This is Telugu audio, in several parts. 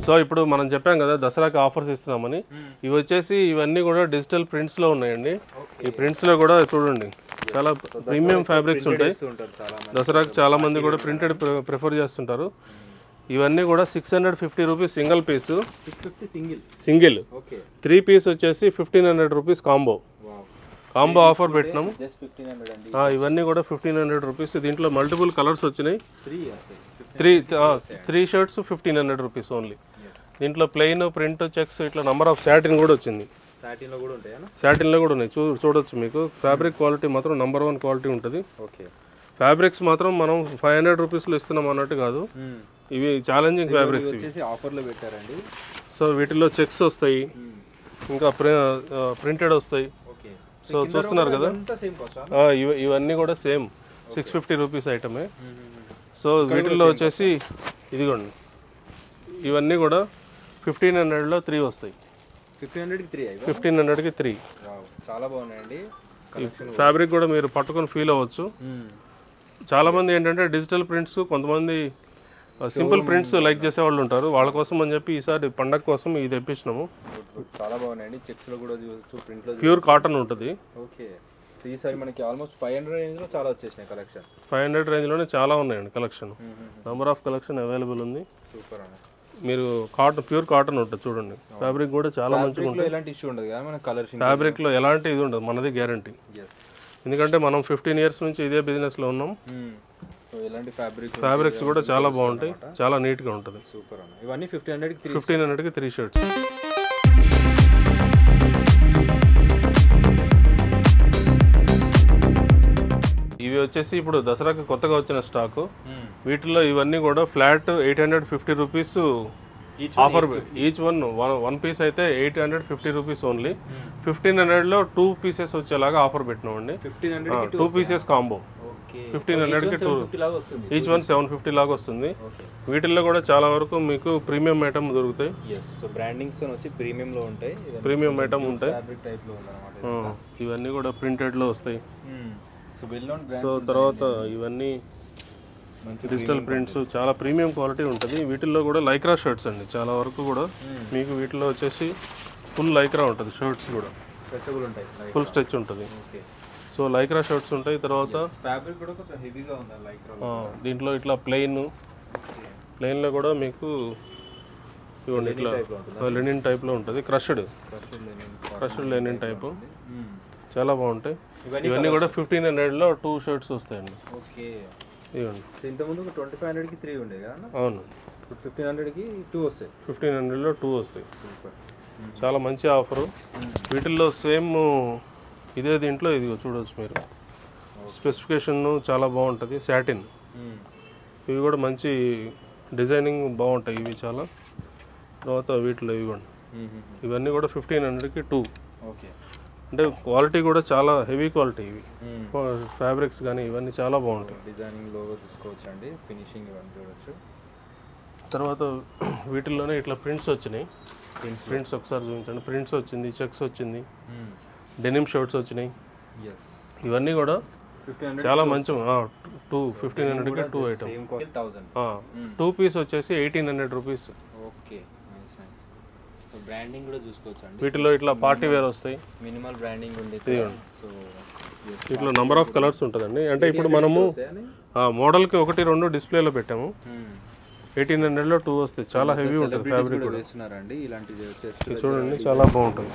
సో ఇప్పుడు మనం చెప్పాం కదా దసరాకి ఆఫర్స్ ఇస్తున్నామని. ఇవి వచ్చేసి ఇవన్నీ కూడా డిజిటల్ ప్రింట్స్లో ఉన్నాయండి. ఈ ప్రింట్స్లో కూడా చూడండి చాలా ప్రీమియం ఫ్యాబ్రిక్స్ ఉంటాయి. దసరాకి చాలా మంది కూడా ప్రింటెడ్ ప్రిఫర్ చేస్తుంటారు. ఇవన్నీ కూడా 650 rupees single piece, single 3 piece వచ్చేసి 1500 రూపీస్ కాంబో ఆఫర్ పెట్టినాము. ఇవన్నీ కూడా 1500 రూపీస్. దీంట్లో మల్టిపుల్ కలర్స్ వచ్చినాయి. 3 షర్ట్స్ 1500 రూపీస్ ఓన్లీ. దీంట్లో ప్లెయిన్, ప్రింట్, చెక్స్ ఇట్లా నంబర్ ఆఫ్ సాటిన్ కూడా వచ్చింది. సాటిన్లో కూడా ఉన్నాయి, చూడొచ్చు. మీకు ఫ్యాబ్రిక్ క్వాలిటీ మాత్రం నంబర్ 1 క్వాలిటీ ఉంటుంది. ఫ్యాబ్రిక్స్ మాత్రం మనం 500 రూపీస్లో ఇస్తున్నాం అన్నట్టు కాదు, ఇవి ఛాలెంజింగ్ ఫ్యాబ్రిక్స్ ఆఫర్లో పెట్టారండి. సో వీటిలో చెక్స్ వస్తాయి, ఇంకా ప్రింటెడ్ వస్తాయి. సో చూస్తున్నారు కదా, ఇవన్నీ కూడా సేమ్ 650 రూపీస్ ఐటమే. సో వీటిల్లో వచ్చేసి ఇదిగోండి, ఇవన్నీ కూడా 1500లో 3 వస్తాయి. 1500కి 3. చాలా బాగున్నాయండి. ఫ్యాబ్రిక్ కూడా మీరు పట్టుకొని ఫీల్ అవ్వచ్చు. చాలా మంది ఏంటంటే డిజిటల్ ప్రింట్స్, కొంతమంది సింపుల్ ప్రింట్స్ లైక్ చేసే వాళ్ళు ఉంటారు. వాళ్ళ కోసం అని చెప్పి ఈసారి పండగ కోసం ఇది తెప్పించినాము. చాలా బాగున్నాయండి. చెక్స్ లో కూడా ప్రింట్ లో ప్యూర్ కాటన్ ఉంటుంది. ఓకే. ఈసారి మనకి ఆల్మోస్ట్ 500 రేంజ్ లో చాలా వచ్చేసినాయి కలెక్షన్. 500 రేంజ్ లోనే చాలా ఉన్నాయండి collection. Number of collection available ఉంది. సూపర్ అండి. మీరు కాటన్, ప్యూర్ కాటన్ ఉంటుంది చూడండి. ఫ్యాబ్రిక్ కూడా చాలా మంచిగా ఉంటుంది. ఎలాంటి ఇష్యూ ఉండదు కదా మన కలర్ ఫ్యాబ్రిక్ లో ఎలాంటి ఇది ఉండదు, మనది గ్యారంటీ. ఎందుకంటే మనం 15 ఇయర్స్ నుంచి ఇదే బిజినెస్ లో ఉన్నాం. ఫ్యాబ్రిక్స్ కూడా చాలా బాగుంటాయి, చాలా నీట్ గా ఉంటుంది. సూపర్ అన్న. ఇవన్నీ 1500కి 3 షర్ట్స్. ఇవి వచ్చేసి ఇప్పుడు దసరాకి కొత్తగా వచ్చిన స్టాక్. వీటిలో ఇవన్నీ కూడా flat 850 rupees offer. Each one piece అయితే 850 రూపీస్ ఓన్లీ. 1500లో 2 పీసెస్ వచ్చేలాగా ఆఫర్ పెట్టినామండి. 2 పీసెస్ కాంబో 1500కి 2, ఈచ్ వన్ 750 లాగా వస్తుంది. వీటిల్లో కూడా చాలా వరకు మీకు ప్రీమియం ఐటమ్ దొరుకుతాయి. ప్రీమియం ఐటమ్ ఉంటాయి. ఇవన్నీ కూడా ప్రింటెడ్ లో వస్తాయి. సో తర్వాత ఇవన్నీ డిజిటల్ ప్రింట్స్, చాలా ప్రీమియం క్వాలిటీ ఉంటుంది. వీటిల్లో కూడా లైక్రా షర్ట్స్ అండి, చాలా వరకు కూడా మీకు వీటిలో వచ్చేసి ఫుల్ లైక్రా ఉంటుంది. షర్ట్స్ కూడా ఫుల్ స్ట్రెచ్ ఉంటుంది. సో లైక్రా షర్ట్స్ ఉంటాయి. తర్వాత దీంట్లో ఇట్లా ప్లెయిన్లో కూడా మీకు ఇవ్వండి, ఇట్లా లెనిన్ టైప్లో ఉంటుంది. క్రష్డ్ లెనిన్ టైపు చాలా బాగుంటాయి. ఇవన్నీ కూడా 1500లో 2 షర్ట్స్ వస్తాయండి. ఇవ్వండి. అవును, 1500లో 2 వస్తాయి. చాలా మంచి ఆఫరు. వీటిల్లో సేమ్ ఇదే దీంట్లో ఇదిగో చూడవచ్చు మీరు. స్పెసిఫికేషన్ చాలా బాగుంటుంది. సాటిన్, ఇవి కూడా మంచి డిజైనింగ్ బాగుంటాయి ఇవి చాలా. తర్వాత వీటిలో ఇవ్వండి, ఇవన్నీ కూడా 1500కి 2. అంటే క్వాలిటీ కూడా చాలా హెవీ క్వాలిటీ. ఇవి ఫ్యాబ్రిక్స్ కానీ ఇవన్నీ చాలా బాగుంటాయి. డిజైనింగ్ లోగో చూసుకోవచ్చు అండి, ఫినిషింగ్ ఇవన్నీ చూడవచ్చు. తర్వాత వీటిల్లోనే ఇట్లా ప్రింట్స్ వచ్చినాయి. ప్రింట్స్ ఒకసారి చూపించండి. ప్రింట్స్ వచ్చింది, చెక్స్ వచ్చింది, డెనిమ్ షర్ట్స్ వచ్చినాయి. ఇవన్నీ కూడా చాలా మంచి 1500కి 2 ఐటమ్. 2 పీస్ వచ్చేసి 1800 రూపీస్. బ్రాండింగ్ కూడా చూసుకోవచ్చు. వీటిలో ఇట్లా పార్టీ వేర్ వస్తాయి. మినిమల్ బ్రాండింగ్ ఉంది. వీటిలో నంబర్ ఆఫ్ కలర్స్ ఉంటుందండి. అంటే ఇప్పుడు మనము మోడల్కి 1-2 డిస్ప్లేలో పెట్టాము. 1800లో 2 వస్తాయి. చాలా హెవీ ఉంటుంది ఫ్యాబ్రిక్ కూడా. చూడండి చాలా బాగుంటుంది.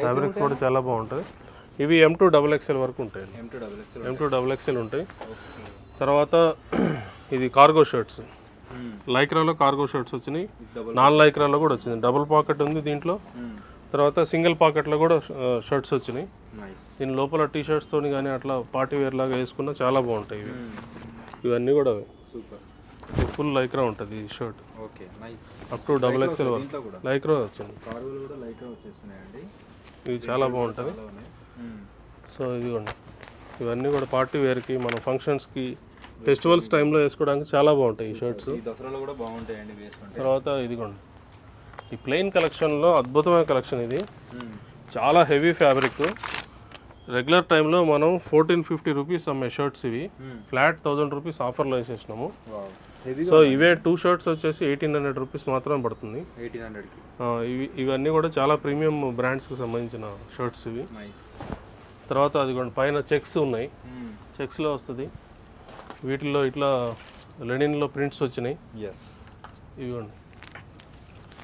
ఫ్యాబ్రిక్ కూడా చాలా బాగుంటుంది. ఇవి M2 XXL వరకు ఉంటాయి. M2 XXL ఉంటాయి. తర్వాత ఇది కార్గో షర్ట్స్. లైక్రాలో కార్గో షర్ట్స్ వచ్చినాయి. నాన్ లైక్రాలో కూడా వచ్చింది. డబుల్ పాకెట్ ఉంది దీంట్లో. తర్వాత సింగిల్ పాకెట్లో కూడా షర్ట్స్ వచ్చినాయి. దీని లోపల టీ షర్ట్స్ తోని కానీ అట్లా పార్టీ వేర్ లాగా వేసుకున్నా చాలా బాగుంటాయి ఇవి. ఇవన్నీ కూడా ఫుల్ లైక్రా ఉంటుంది ఈ షర్ట్. అప్ టు XXL వరకు లైక్రా వచ్చింది. ఇవి చాలా బాగుంటుంది. సో ఇదిగోండి, ఇవన్నీ కూడా పార్టీ వేర్కి, మన ఫంక్షన్స్కి, ఫెస్టివల్స్ టైంలో వేసుకోవడానికి చాలా బాగుంటాయి ఈ షర్ట్స్. తర్వాత ఇదిగోండి, ఈ ప్లెయిన్ కలెక్షన్లో అద్భుతమైన కలెక్షన్ ఇది. చాలా హెవీ ఫ్యాబ్రిక్. రెగ్యులర్ టైంలో మనం 1450 రూపీస్ అమ్మే షర్ట్స్ ఇవి. ఫ్లాట్ 1000 రూపీస్ ఆఫర్లో వేసేసినాము. సో ఇవే 2 షర్ట్స్ వచ్చేసి 1800 రూపీస్ మాత్రమే పడుతుంది. 1800కి. ఇవన్నీ కూడా చాలా ప్రీమియం బ్రాండ్స్కి సంబంధించిన షర్ట్స్ ఇవి. తర్వాత అదిగోండి పైన చెక్స్ ఉన్నాయి, చెక్స్లో వస్తుంది. వీటిల్లో ఇట్లా లెనిన్లో ప్రింట్స్ వచ్చినాయి. ఇవ్వండి,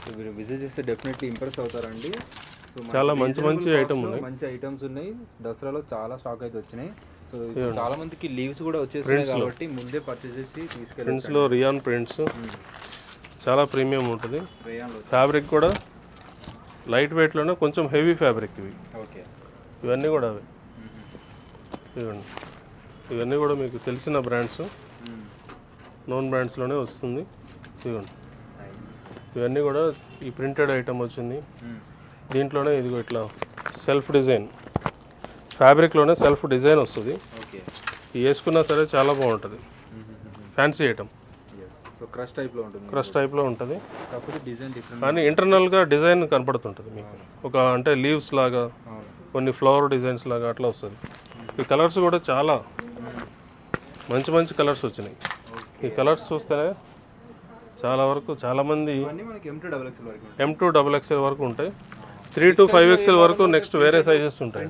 సో మీరు విజిట్ చేస్తే డెఫినెట్లీ ఇంప్రెస్ అవుతారండి. సో చాలా మంచి ఐటమ్ ఉన్నాయి, మంచి ఐటమ్స్ ఉన్నాయి. దసరాలో చాలా స్టాక్ అయితే వచ్చినాయి. సో చాలా మందికి లీవ్స్ కూడా వచ్చేస్తున్నాయి కాబట్టి ముందే పర్చేస్ చేసి తీసుకెళ్ళి. ప్రింట్స్లో రియాన్ ప్రింట్స్ చాలా ప్రీమియం ఉంటుంది. ఫ్యాబ్రిక్ కూడా లైట్ వెయిట్లోనే కొంచెం హెవీ ఫ్యాబ్రిక్ ఇవి. ఓకే, ఇవన్నీ కూడా అవి. ఇవ్వండి, ఇవన్నీ కూడా మీకు తెలిసిన బ్రాండ్స్, నోన్ బ్రాండ్స్లోనే వస్తుంది. ఇవ్వండి, ఇవన్నీ కూడా ఈ ప్రింటెడ్ ఐటమ్ వచ్చింది. దీంట్లోనే ఇదిగో ఇట్లా సెల్ఫ్ డిజైన్ ఫ్యాబ్రిక్లోనే సెల్ఫ్ డిజైన్ వస్తుంది. ఇది వేసుకున్నా సరే చాలా బాగుంటుంది, ఫ్యాన్సీ ఐటమ్. క్రష్ టైప్లో ఉంటుంది కానీ ఇంటర్నల్గా డిజైన్ కనపడుతుంటుంది మీకు. ఒక అంటే లీవ్స్ లాగా, కొన్ని ఫ్లవర్ డిజైన్స్ లాగా అట్లా వస్తుంది. ఈ కలర్స్ కూడా చాలా మంచి కలర్స్ వచ్చినాయి. ఈ కలర్స్ చూస్తేనే చాలా వరకు చాలామంది M2XXL వరకు ఉంటాయి, 3 to 5XL వరకు నెక్స్ట్ వేరే సైజెస్ ఉంటాయి.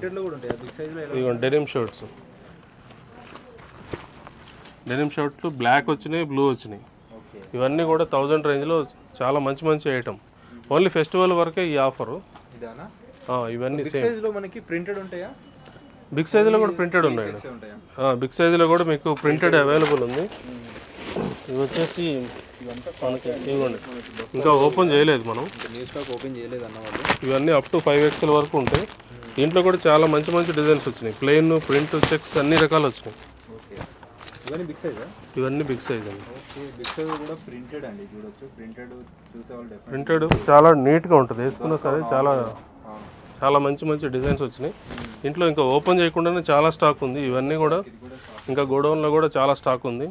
ఇదిగోండి డెనిమ్ షర్ట్స్, డెనిమ్ షర్ట్లు బ్లాక్ వచ్చినాయి, బ్లూ వచ్చినాయి. ఇవన్నీ కూడా 1000 రేంజ్లో చాలా మంచి ఐటమ్. ఓన్లీ ఫెస్టివల్ వరకే ఈ ఆఫరు. ఇవన్నీ సేమ్. బిగ్ సైజులో కూడా ప్రింటెడ్ ఉన్నాయి. బిగ్ సైజులో కూడా మీకు ప్రింటెడ్ అవైలబుల్ ఉంది. ఇవి వచ్చేసి మనకి ఇవ్వండి, ఇంకా ఓపెన్ చేయలేదు మనం, ఇవన్నీ అప్ టు 5XL వరకు ఉంటాయి. దీంట్లో కూడా చాలా మంచి డిజైన్స్ వచ్చినాయి. ప్లెయిన్, ప్రింట్, చెక్స్ అన్ని రకాలు వచ్చినాయి. ఇవన్నీ బిగ్ సైజ్ అండి. ప్రింటెడ్ చాలా నీట్గా ఉంటుంది, వేసుకున్నా సరే చాలా మంచి డిజైన్స్ వచ్చినాయి. ఇంట్లో ఇంకా ఓపెన్ చేయకుండానే చాలా స్టాక్ ఉంది. ఇవన్నీ కూడా ఇంకా గోడౌన్లో కూడా చాలా స్టాక్ ఉంది.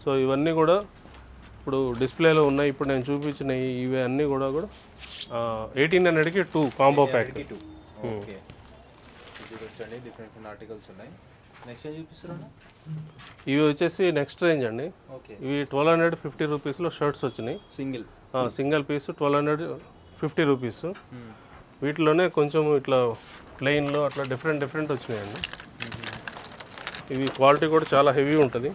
సో ఇవన్నీ కూడా ఇప్పుడు డిస్ప్లేలో ఉన్నాయి. ఇప్పుడు నేను చూపించినవి ఇవి అన్నీ కూడా 1800కి 2 కాంబో ప్యాక్. ఇవి వచ్చేసి నెక్స్ట్ రేంజ్ అండి. ఇవి 1250 రూపీస్లో షర్ట్స్ వచ్చినాయి. Single piece 1250 rupees. వీటిలోనే కొంచెం ఇట్లా ప్లెయిన్లో అట్లా డిఫరెంట్ వచ్చినాయండి. ఇవి క్వాలిటీ కూడా చాలా హెవీ ఉంటుంది.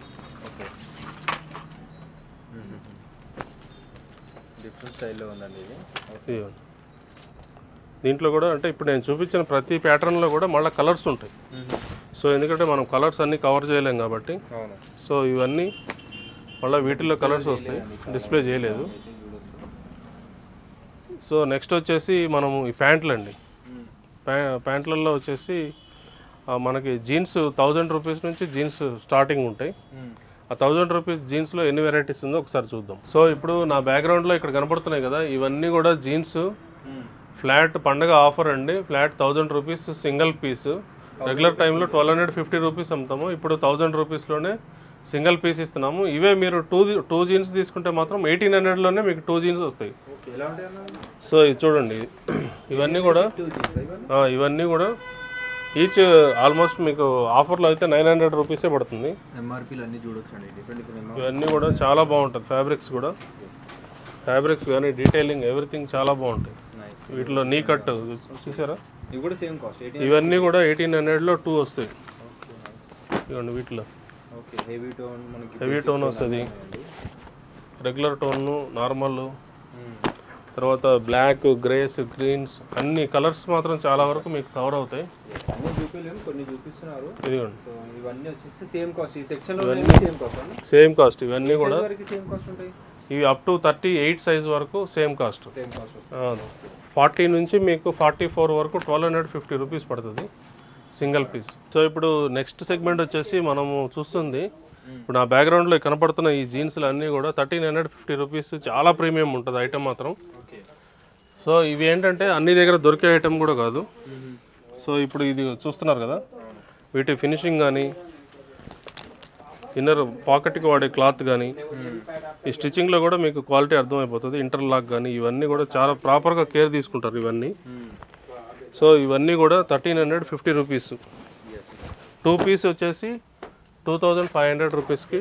దీంట్లో కూడా అంటే ఇప్పుడు నేను చూపించిన ప్రతి ప్యాటర్న్లో కూడా మళ్ళీ కలర్స్ ఉంటాయి. సో ఎందుకంటే మనం కలర్స్ అన్నీ కవర్ చేయలేం కాబట్టి, సో ఇవన్నీ మళ్ళీ వీటిల్లో కలర్స్ వస్తాయి, డిస్ప్లే చేయలేదు. సో నెక్స్ట్ వచ్చేసి మనము ఈ ప్యాంట్లు అండి. ప్యాంట్లలో వచ్చేసి మనకి జీన్స్ 1000 రూపీస్ నుంచి జీన్స్ స్టార్టింగ్ ఉంటాయి. ఆ 1000 రూపీస్ జీన్స్లో ఎన్ని వెరైటీస్ ఉందో ఒకసారి చూద్దాం. సో ఇప్పుడు నా బ్యాక్గ్రౌండ్లో ఇక్కడ కనపడుతున్నాయి కదా, ఇవన్నీ కూడా జీన్స్ ఫ్లాట్ పండగ ఆఫర్ అండి. Flat 1000 rupees single piece. Regular టైంలో 1250 రూపీస్ అమ్ముతాము, ఇప్పుడు 1000 రూపీస్లోనే సింగిల్ పీస్ ఇస్తున్నాము. ఇవే మీరు టూ జీన్స్ తీసుకుంటే మాత్రం 1800లోనే మీకు 2 జీన్స్ వస్తాయి. సో ఇది చూడండి, ఇవన్నీ కూడా ఈచ్ ఆల్మోస్ట్ మీకు ఆఫర్లో అయితే 900 రూపీసే పడుతుంది. ఇవన్నీ కూడా చాలా బాగుంటుంది. ఫ్యాబ్రిక్స్ కానీ డీటెయిలింగ్ ఎవ్రీథింగ్ చాలా బాగుంటాయి. వీటిలో నీ కట్ చూసారా, ఇవన్నీ కూడా 1800లో 2 వస్తాయి. ఇవ్వండి, వీటిలో హెవీ టోన్ వస్తుంది, రెగ్యులర్ టోన్, నార్మల్, తర్వాత బ్లాక్, గ్రేస్, గ్రీన్స్ అన్ని కలర్స్ మాత్రం చాలా వరకు మీకు కవర్ అవుతాయి. Same cost. ఇవన్నీ కూడా ఇవి అప్ టు 38 సైజ్ వరకు సేమ్ కాస్ట్. 40 నుంచి మీకు 44 వరకు 1250 రూపీస్ పడుతుంది సింగిల్ పీస్. సో ఇప్పుడు నెక్స్ట్ సెగ్మెంట్ వచ్చేసి మనము చూస్తుంది, ఇప్పుడు నా బ్యాక్గ్రౌండ్లో కనపడుతున్న ఈ జీన్స్లు అన్నీ కూడా 1350 రూపీస్. చాలా ప్రీమియం ఉంటుంది ఐటమ్ మాత్రం. సో ఇవి ఏంటంటే అన్ని దగ్గర దొరికే ఐటమ్ కూడా కాదు. సో ఇప్పుడు ఇది చూస్తున్నారు కదా, వీటి ఫినిషింగ్ కానీ, ఇన్నర్ పాకెట్కి వాడే క్లాత్ కానీ, ఈ స్టిచ్చింగ్లో కూడా మీకు క్వాలిటీ అర్థమైపోతుంది. ఇంటర్లాక్ కానీ ఇవన్నీ కూడా చాలా ప్రాపర్గా కేర్ తీసుకుంటారు ఇవన్నీ. సో ఇవన్నీ కూడా 1350 రూపీస్. 2 పీస్ వచ్చేసి 2500 రూపీస్కి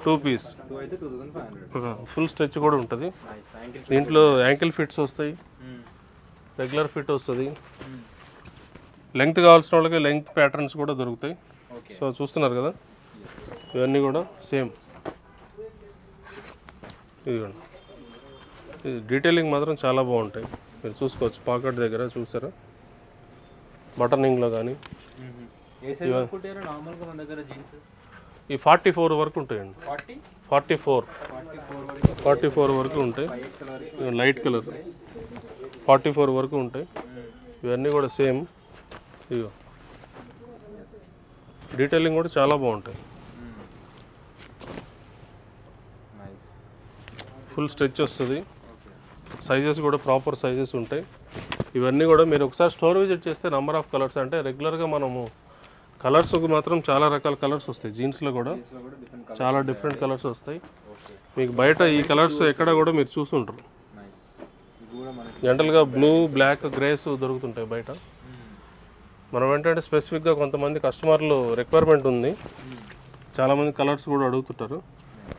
2 పీస్ 2 అయితే 2500. ఫుల్ స్ట్రెచ్ కూడా ఉంటుంది. నైస్. యాంకిల్ దీంట్లో యాంకిల్ ఫిట్స్ వస్తాయి, రెగ్యులర్ ఫిట్ వస్తుంది. లెంగ్త్ కావాల్సిన వాళ్ళకి లెంగ్త్ ప్యాటర్న్స్ కూడా దొరుకుతాయి. ఓకే. సో చూస్తున్నారు కదా, ఇవన్నీ కూడా సేమ్. ఇదిగోండి, డీటెయిలింగ్ మాత్రం చాలా బాగుంటాయి. మీరు చూసుకోవచ్చు, పాకెట్ దగ్గర చూసారా, బటనింగ్లో కానీ. ఏ సైజ్ అనుకుంటారు నార్మల్గా మన దగ్గర జీన్స్? ఈ 44 వరకు ఉంటాయండి. 44 వరకు ఉంటాయి. లైట్ కలర్ 44 వరకు ఉంటాయి. ఇవన్నీ కూడా సేమ్. ఇదిగో డీటెయిలింగ్ కూడా చాలా బాగుంటాయి. ఫుల్ స్ట్రెచ్ వస్తుంది. సైజెస్ కూడా ప్రాపర్ సైజెస్ ఉంటాయి. ఇవన్నీ కూడా మీరు ఒకసారి స్టోర్ విజిట్ చేస్తే నెంబర్ ఆఫ్ కలర్స్, అంటే రెగ్యులర్గా మనము కలర్స్కి మాత్రం చాలా రకాల కలర్స్ వస్తాయి. జీన్స్లో కూడా చాలా డిఫరెంట్ కలర్స్ వస్తాయి. మీకు బయట ఈ కలర్స్ ఎక్కడ కూడా మీరు చూసుంటారు. జనరల్గా బ్లూ, బ్లాక్, గ్రేస్ దొరుకుతుంటాయి బయట. మనం ఏంటంటే స్పెసిఫిక్గా కొంతమంది కస్టమర్లు రిక్వైర్మెంట్ ఉంది, చాలామంది కలర్స్ కూడా అడుగుతుంటారు.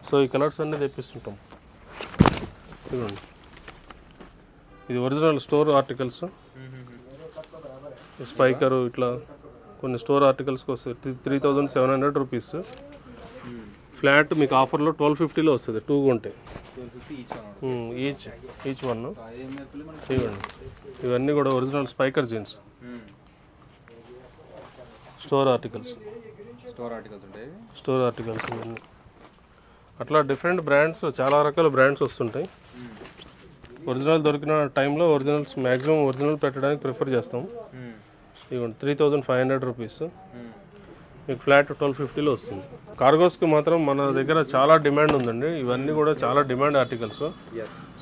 సో ఈ కలర్స్ అన్నీ తెప్పిస్తుంటాం. ఇదిగోండి, ఇది ఒరిజినల్ స్టోర్ ఆర్టికల్స్. స్పైకరు ఇట్లా కొన్ని స్టోర్ ఆర్టికల్స్కి వస్తాయి. 3700 రూపీస్. ఫ్లాట్ మీకు ఆఫర్లో 1250లో వస్తుంది. 2 కొంటే ఈచ్ వన్. ఇవ్వండి, ఇవన్నీ కూడా original Spykar jeans, store articles ఉంటాయి. స్టోర్ ఆర్టికల్స్ ఇవన్నీ. అట్లా డిఫరెంట్ బ్రాండ్స్, చాలా రకాల బ్రాండ్స్ వస్తుంటాయి. ఒరిజినల్ దొరికిన టైంలో ఒరిజినల్స్ మ్యాక్సిమం ఒరిజినల్ పెట్టడానికి ప్రిఫర్ చేస్తాం. ఇవ్వండి, 3500 రూపీస్. మీకు ఫ్లాట్ 1250లో వస్తుంది. కార్గోస్కి మాత్రం మన దగ్గర చాలా డిమాండ్ ఉందండి. ఇవన్నీ కూడా చాలా డిమాండ్ ఆర్టికల్స్.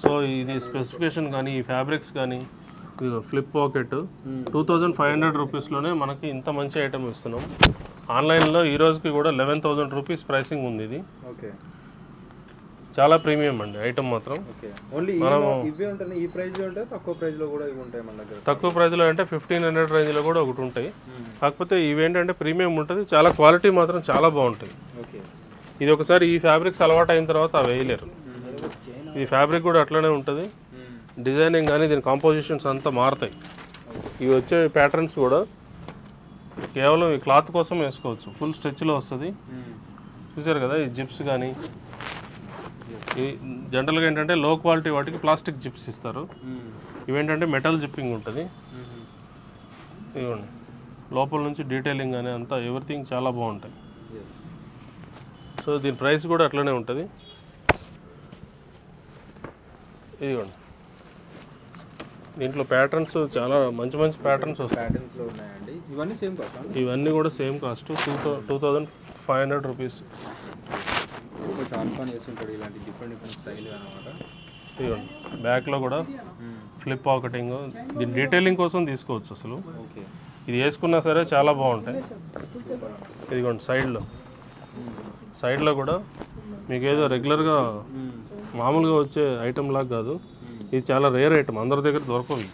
సో ఇది స్పెసిఫికేషన్ కానీ, ఈ ఫ్యాబ్రిక్స్ కానీ, ఫ్లిప్ పాకెట్ 2500 రూపీస్లోనే మనకి ఇంత మంచి ఐటమ్ ఇస్తున్నాం. ఆన్లైన్లో ఈ రోజుకి కూడా 11,000 రూపీస్ ప్రైసింగ్ ఉంది. ఇది ఓకే, చాలా ప్రీమియం అండి ఐటమ్ మాత్రం. ఈ ప్రైస్ ఉంటాయి, తక్కువ ప్రైస్లో కూడా ఇవి ఉంటాయి మన దగ్గర. తక్కువ ప్రైస్లో అంటే 1500 రేంజ్లో కూడా ఒకటి ఉంటాయి. కాకపోతే ఇవేంటంటే ప్రీమియం ఉంటుంది, చాలా క్వాలిటీ మాత్రం చాలా బాగుంటాయి. ఓకే, ఇది ఒకసారి ఈ ఫ్యాబ్రిక్స్ అలవాటు అయిన తర్వాత అవి వేయలేరు. ఈ ఫ్యాబ్రిక్ కూడా అట్లనే ఉంటుంది. డిజైనింగ్ కానీ దీని కాంపోజిషన్స్ అంతా మారుతాయి. ఇవి వచ్చే ప్యాటర్న్స్ కూడా కేవలం ఈ క్లాత్ కోసం వేసుకోవచ్చు. ఫుల్ స్ట్రెచ్లో వస్తుంది. చూసారు కదా, ఈ జిప్స్ కానీ ఈ జనరల్గా ఏంటంటే లో క్వాలిటీ వాటికి ప్లాస్టిక్ జిప్స్ ఇస్తారు. ఇవేంటంటే మెటల్ జిప్పింగ్ ఉంటుంది. ఇవ్వండి, లోపల నుంచి డీటెయిలింగ్ కానీ అంతా ఎవ్రీథింగ్ చాలా బాగుంటాయి. సో దీని ప్రైస్ కూడా అట్లనే ఉంటుంది. ఇదిగోండి, దీంట్లో ప్యాటర్న్స్ చాలా మంచి మంచి ప్యాటర్న్స్ వస్తాయి. ఇవన్నీ కూడా సేమ్ కాస్ట్ 2500 రూపీస్. ఇవ్వండి, బ్యాక్లో కూడా ఫ్లిప్ పాకెటింగ్, దీని డీటెయిలింగ్ కోసం తీసుకోవచ్చు అసలు. ఇది వేసుకున్నా సరే చాలా బాగుంటాయి. ఇదిగోండి, సైడ్లో కూడా మీకు ఏదో రెగ్యులర్గా మామూలుగా వచ్చే ఐటమ్ లాగా కాదు, ఇది చాలా రేర్ ఐటమ్, అందరి దగ్గర దొరకవు.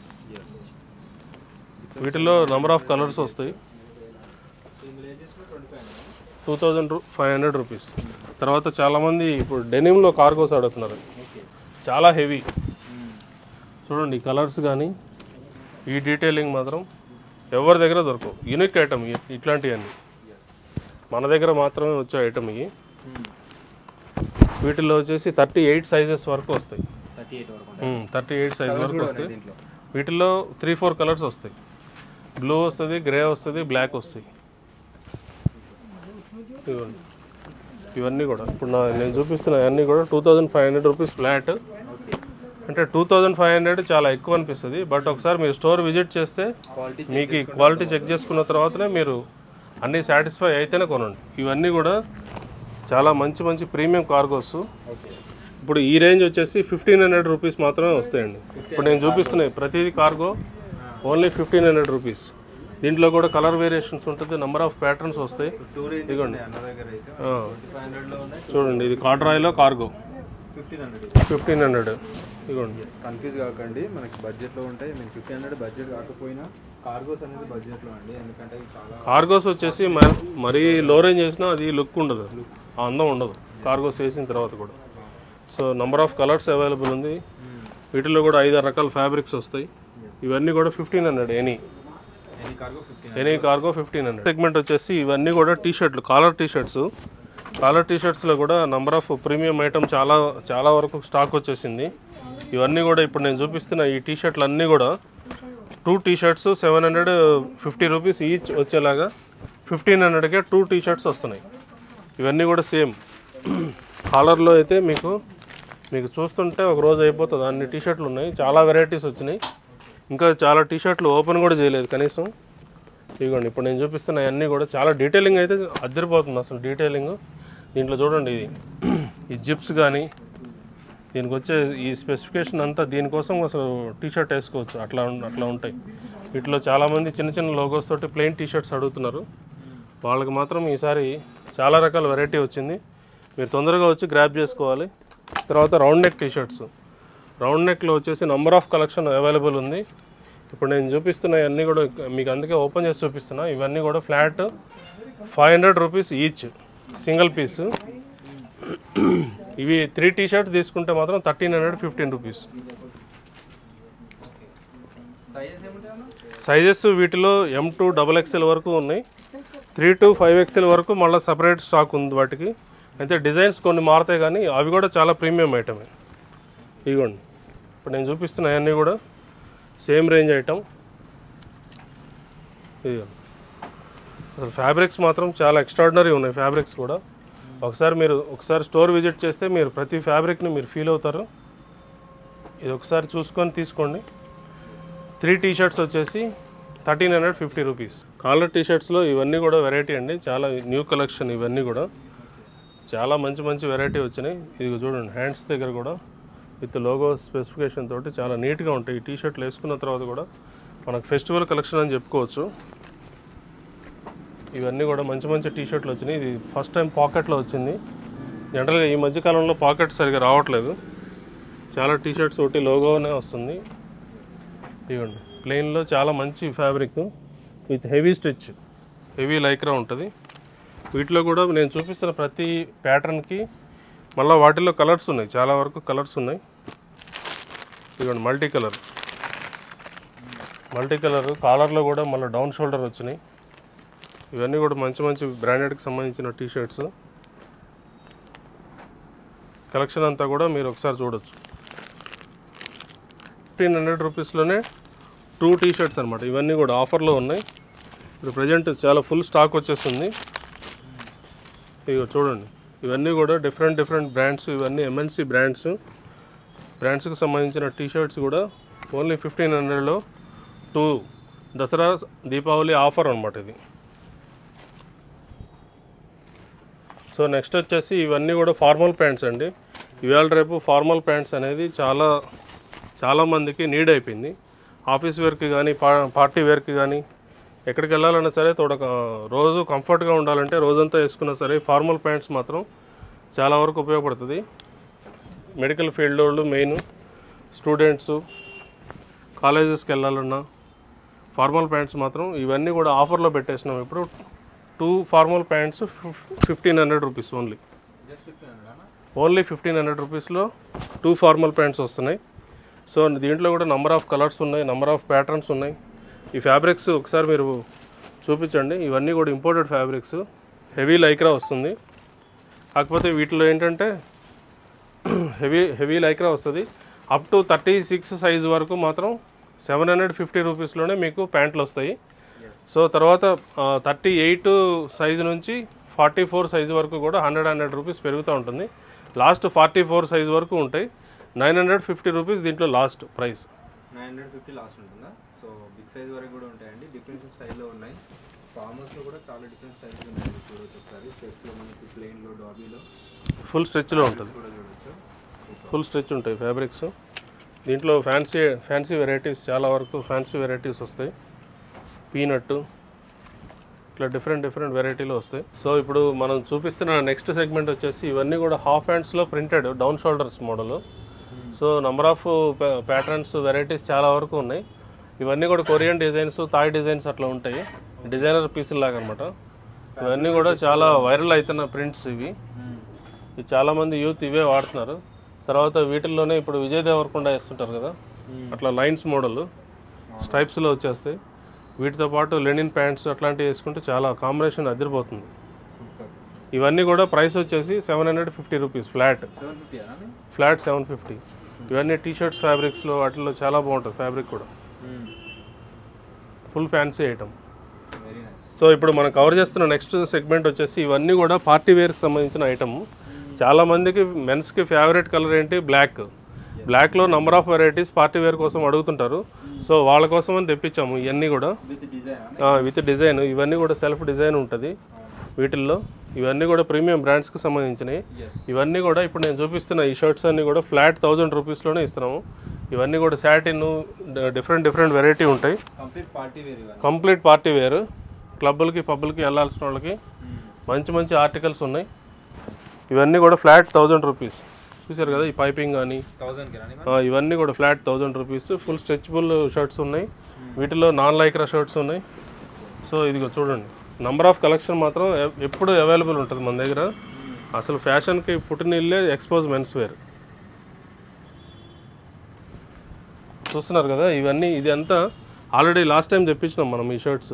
వీటిలో నెంబర్ ఆఫ్ కలర్స్ వస్తాయి. 2500 రూపీస్. తర్వాత చాలామంది ఇప్పుడు డెనిమ్లో కార్గోస్ అడుగుతున్నారు, చాలా హెవీ. చూడండి, ఈ కలర్స్ కానీ ఈ డీటెయిలింగ్ మాత్రం ఎవరి దగ్గర దొరకవు. యూనిక్ ఐటమ్ ఇట్లాంటివన్నీ మన దగ్గర మాత్రమే వచ్చే ఐటమ్ ఇవి. వీటిలో వచ్చేసి 38 సైజెస్ వరకు వస్తాయి. 38 సైజ్ వరకు వస్తాయి. వీటిలో 3-4 కలర్స్ వస్తాయి. బ్లూ వస్తుంది, గ్రే వస్తుంది, బ్లాక్ వస్తాయి. ఇవన్నీ కూడా ఇప్పుడు నేను చూపిస్తున్న అన్నీ కూడా 2500 రూపీస్ ఫ్లాట్. అంటే 2500 చాలా ఎక్కువ అనిపిస్తుంది. బట్ ఒకసారి మీరు స్టోర్ విజిట్ చేస్తే మీకు ఈ క్వాలిటీ చెక్ చేసుకున్న తర్వాతనే మీరు అన్నీ సాటిస్ఫై అయితేనే కొనండి. ఇవన్నీ కూడా చాలా మంచి మంచి ప్రీమియం కార్గోస్. ఇప్పుడు ఈ రేంజ్ వచ్చేసి 1500 రూపీస్ మాత్రమే వస్తాయండి. ఇప్పుడు నేను చూపిస్తున్నాయి ప్రతిదీ కార్గో ఓన్లీ 1500 రూపీస్. దీంట్లో కూడా కలర్ వేరియేషన్స్ ఉంటుంది, నెంబర్ ఆఫ్ ప్యాటర్న్స్ వస్తాయి. ఇదిగోండి, చూడండి, ఇది కార్డ్రాయ్లో కార్గో 1500. ఇదిగోండి, కన్ఫ్యూజ్ కాకండి, మనకి బడ్జెట్లో ఉంటాయి. మీకు 1500 బడ్జెట్ కాకపోయినా కార్గోస్ అనేది బడ్జెట్లో అండి. ఎందుకంటే కార్గోస్ వచ్చేసి మరీ లో రేంజ్ చేసినా అది లుక్ ఉండదు, అందం ఉండదు. కార్గోస్ వేసిన తర్వాత కూడా. So number of colours available ఉంది. వీటిలో కూడా 5-6 రకాల ఫ్యాబ్రిక్స్ వస్తాయి. ఇవన్నీ కూడా 1500 ఎనీ కార్గో 1500. సెగ్మెంట్ వచ్చేసి ఇవన్నీ కూడా టీషర్ట్లు, కాలర్ టీషర్ట్స్. కాలర్ టీషర్ట్స్లో కూడా నంబర్ ఆఫ్ ప్రీమియం ఐటమ్ చాలా వరకు స్టాక్ వచ్చేసింది. ఇవన్నీ కూడా ఇప్పుడు నేను చూపిస్తున్న ఈ టీషర్ట్లు అన్నీ కూడా 2 టీషర్ట్స్ 750 రూపీస్ ఈచ్ వచ్చేలాగా 1500కే 2 టీషర్ట్స్ వస్తున్నాయి. ఇవన్నీ కూడా సేమ్ కాలర్లో అయితే మీకు చూస్తుంటే ఒక రోజు అయిపోతుంది. అన్ని టీషర్ట్లు ఉన్నాయి, చాలా వెరైటీస్ వచ్చినాయి. ఇంకా చాలా టీషర్ట్లు ఓపెన్ కూడా చేయలేదు కనీసం. ఇదిగోండి ఇప్పుడు నేను చూపిస్తున్న అన్నీ కూడా చాలా డీటెయిలింగ్ అయితే అద్దరిపోతుంది అసలు డీటెయిలింగ్. దీంట్లో చూడండి ఈ జిప్స్ కానీ దీనికి వచ్చే ఈ స్పెసిఫికేషన్ అంతా దీనికోసం అసలు టీషర్ట్ వేసుకోవచ్చు, అట్లా ఉంటాయి. వీటిలో చాలామంది చిన్న లోగోస్ తోటి ప్లెయిన్ టీషర్ట్స్ అడుగుతున్నారు. వాళ్ళకి మాత్రం ఈసారి చాలా రకాల వెరైటీ వచ్చింది. మీరు తొందరగా వచ్చి గ్రాబ్ చేసుకోవాలి. తర్వాత రౌండ్ నెక్ టీషర్ట్స్. రౌండ్ నెక్లో వచ్చేసి నంబర్ ఆఫ్ కలెక్షన్ అవైలబుల్ ఉంది. ఇప్పుడు నేను చూపిస్తున్న అన్నీ కూడా మీకు అందుకే ఓపెన్ చేసి చూపిస్తున్నా. ఇవన్నీ కూడా flat 500 rupees each single piece. ఇవి 3 టీషర్ట్స్ తీసుకుంటే మాత్రం 1315 రూపీస్. సైజెస్ వీటిలో M2 XXL వరకు ఉన్నాయి, 3 to 5XL వరకు మళ్ళీ సపరేట్ స్టాక్ ఉంది వాటికి. అయితే డిజైన్స్ కొన్ని మారుతాయి కానీ అవి కూడా చాలా ప్రీమియం ఐటమే. ఇదిగోండి ఇప్పుడు నేను చూపిస్తున్న అన్నీ కూడా సేమ్ రేంజ్ ఐటమ్. ఇదిగోండి అసలు ఫ్యాబ్రిక్స్ మాత్రం చాలా ఎక్స్ట్రాడినరీ ఉన్నాయి. ఫ్యాబ్రిక్స్ కూడా ఒకసారి స్టోర్ విజిట్ చేస్తే మీరు ప్రతి ఫ్యాబ్రిక్ని మీరు ఫీల్ అవుతారు. ఇది ఒకసారి చూసుకొని తీసుకోండి. 3 టీషర్ట్స్ వచ్చేసి 1350 రూపీస్. కాలర్ టీషర్ట్స్లో ఇవన్నీ కూడా వెరైటీ అండి, చాలా న్యూ కలెక్షన్. ఇవన్నీ కూడా చాలా మంచి వెరైటీ వచ్చినాయి. ఇది చూడండి హ్యాండ్స్ దగ్గర కూడా విత్ లోగో స్పెసిఫికేషన్ తోటి చాలా నీట్గా ఉంటాయి. ఈ టీషర్ట్లు వేసుకున్న తర్వాత కూడా మనకు ఫెస్టివల్ కలెక్షన్ అని చెప్పుకోవచ్చు. ఇవన్నీ కూడా మంచి టీషర్ట్లు వచ్చినాయి. ఇది ఫస్ట్ టైం పాకెట్లో వచ్చింది. జనరల్గా ఈ మధ్యకాలంలో పాకెట్ సరిగా రావట్లేదు. చాలా టీషర్ట్స్ ఒకటి లోగోనే వస్తుంది. ఇవ్వండి ప్లెయిన్లో చాలా మంచి fabric with heavy stitch, heavy Lycra ఉంటుంది. వీటిలో కూడా నేను చూపిస్తున్న ప్రతి ప్యాటర్న్కి మళ్ళీ వాటిల్లో కలర్స్ ఉన్నాయి, చాలా వరకు కలర్స్ ఉన్నాయి. ఇదిగోండి మల్టీ కలర్ కాలర్లో కూడా మళ్ళీ డౌన్ షోల్డర్ వచ్చినాయి. ఇవన్నీ కూడా మంచి బ్రాండెడ్కి సంబంధించిన టీషర్ట్స్. కలెక్షన్ అంతా కూడా మీరు ఒకసారి చూడొచ్చు. 1500 రూపీస్లోనే 2 టీషర్ట్స్ అనమాట. ఇవన్నీ కూడా ఆఫర్లో ఉన్నాయి. ఇప్పుడు ప్రజెంట్ చాలా ఫుల్ స్టాక్ వచ్చేస్తుంది. ఇక చూడండి ఇవన్నీ కూడా డిఫరెంట్ బ్రాండ్స్. ఇవన్నీ MNC బ్రాండ్స్కి సంబంధించిన టీషర్ట్స్ కూడా ఓన్లీ 1500లో 2 దసరా దీపావళి ఆఫర్ అనమాట ఇది. సో నెక్స్ట్ వచ్చేసి ఇవన్నీ కూడా ఫార్మల్ ప్యాంట్స్ అండి. ఇవాళ రేపు ఫార్మల్ ప్యాంట్స్ అనేది చాలా మందికి నీడ్ అయిపోయింది. ఆఫీస్ వేర్కి కానీ పార్టీ వేర్కి కానీ ఎక్కడికి వెళ్ళాలన్నా సరే రోజు కంఫర్ట్గా ఉండాలంటే రోజంతా వేసుకున్నా సరే ఫార్మల్ ప్యాంట్స్ మాత్రం చాలా వరకు ఉపయోగపడుతుంది. మెడికల్ ఫీల్డ్ వాళ్ళు మెయిన్ స్టూడెంట్స్ కాలేజెస్కి వెళ్ళాలన్నా ఫార్మల్ ప్యాంట్స్ మాత్రం ఇవన్నీ కూడా ఆఫర్లో పెట్టేసినాం. ఇప్పుడు 2 ఫార్మల్ ప్యాంట్స్ 1500 రూపీస్ ఓన్లీ 1500 రూపీస్లో 2 ఫార్మల్ ప్యాంట్స్ వస్తున్నాయి. సో దీంట్లో కూడా నంబర్ ఆఫ్ కలర్స్ ఉన్నాయి, నంబర్ ఆఫ్ ప్యాటర్న్స్ ఉన్నాయి. ఈ ఫ్యాబ్రిక్స్ ఒకసారి మీరు చూపించండి. ఇవన్నీ కూడా ఇంపోర్టెడ్ ఫ్యాబ్రిక్స్, హెవీ లైక్రా వస్తుంది. కాకపోతే వీటిలో ఏంటంటే హెవీ లైక్రా వస్తుంది. అప్ టు 36 సైజ్ వరకు మాత్రం 750 రూపీస్లోనే మీకు ప్యాంట్లు వస్తాయి. సో తర్వాత 38 సైజు నుంచి 44 సైజు వరకు కూడా 100 రూపీస్ పెరుగుతూ ఉంటుంది. లాస్ట్ 44 సైజు వరకు ఉంటాయి. 950 రూపీస్ దీంట్లో లాస్ట్ ప్రైస్. 950 లాస్ట్ ఉంటుందా? సో బిగ్ సైజ్ వరకు కూడా ఉంటాయండి. డిఫరెంట్ స్టైల్లో ఉన్నాయి. ఫార్మల్స్లో కూడా చాలా డిఫరెంట్ స్టైల్స్ ఉన్నాయి. చూడొచ్చు ఒకసారి. స్టెచ్లో మనకి ప్లెయిన్లో డాబీలో ఫుల్ స్ట్రెచ్లో ఉంటుంది. ఫుల్ స్ట్రెచ్ ఉంటాయి ఫ్యాబ్రిక్స్. దీంట్లో ఫ్యాన్సీ వెరైటీస్, చాలా వరకు ఫ్యాన్సీ వెరైటీస్ వస్తాయి. పీనట్ ఇట్లా డిఫరెంట్ వెరైటీలో వస్తాయి. సో ఇప్పుడు మనం చూపిస్తున్న నెక్స్ట్ సెగ్మెంట్ వచ్చేసి ఇవన్నీ కూడా హాఫ్ హ్యాండ్స్లో printed down shoulders model. So number of patterns varieties చాలా వరకు ఉన్నాయి. ఇవన్నీ కూడా కొరియన్ డిజైన్స్, థాయ్ డిజైన్స్ అట్లా ఉంటాయి. డిజైనర్ పీసులు లాగా అనమాట. ఇవన్నీ కూడా చాలా వైరల్ అవుతున్న ప్రింట్స్ ఇవి. ఇది చాలామంది యూత్ ఇవే వాడుతున్నారు. తర్వాత వీటిల్లోనే ఇప్పుడు విజయ్ దేవరకొండ వేస్తుంటారు కదా, అట్లా లైన్స్ మోడల్ స్ట్రైప్స్లో వచ్చేస్తాయి. వీటితో పాటు లెనిన్ ప్యాంట్స్ అట్లాంటివి వేసుకుంటే చాలా కాంబినేషన్ అదిరిపోతుంది. ఇవన్నీ కూడా ప్రైస్ వచ్చేసి 750 రూపీస్ ఫ్లాట్. 750. ఇవన్నీ టీ షర్ట్స్ ఫ్యాబ్రిక్స్లో వాటిల్లో చాలా బాగుంటుంది ఫ్యాబ్రిక్ కూడా. Full fancy item. సో ఇప్పుడు మనం కవర్ చేస్తున్న నెక్స్ట్ సెగ్మెంట్ వచ్చేసి ఇవన్నీ కూడా పార్టీ వేర్కి సంబంధించిన ఐటమ్. చాలామందికి మెన్స్కి ఫేవరెట్ కలర్ ఏంటి బ్లాక్. బ్లాక్లో number of varieties party wear కోసం అడుగుతుంటారు. సో వాళ్ళ కోసం అని తెప్పించాము ఇవన్నీ కూడా విత్ డిజైన్. ఇవన్నీ కూడా సెల్ఫ్ డిజైన్ ఉంటుంది వీటిల్లో. ఇవన్నీ కూడా ప్రీమియం బ్రాండ్స్కి సంబంధించినవి. ఇవన్నీ కూడా ఇప్పుడు నేను చూపిస్తున్న ఈ షర్ట్స్ అన్నీ కూడా ఫ్లాట్ 1000 రూపీస్లోనే ఇస్తున్నాము. ఇవన్నీ కూడా శాటిన్ డిఫరెంట్ వెరైటీ ఉంటాయి. Complete party wear. క్లబ్బులకి పబ్బులకి వెళ్ళాల్సిన వాళ్ళకి మంచి ఆర్టికల్స్ ఉన్నాయి. ఇవన్నీ కూడా ఫ్లాట్ 1000 రూపీస్. చూసారు కదా ఈ పైపింగ్ కానీ ఇవన్నీ కూడా flat 1000 rupees. Full stretchable shirts ఉన్నాయి. వీటిలో నాన్ లైక్రా షర్ట్స్ ఉన్నాయి. సో ఇదిగో చూడండి, నంబర్ ఆఫ్ కలెక్షన్ మాత్రం ఎప్పుడు అవైలబుల్ ఉంటుంది మన దగ్గర. అసలు ఫ్యాషన్కి పుట్టినిల్లే ఎక్స్పోజ్ మెన్స్ వేర్. చూస్తున్నారు కదా ఇవన్నీ. ఇది అంతా ఆల్రెడీ లాస్ట్ టైం తెప్పించినాం మనం ఈ షర్ట్స్.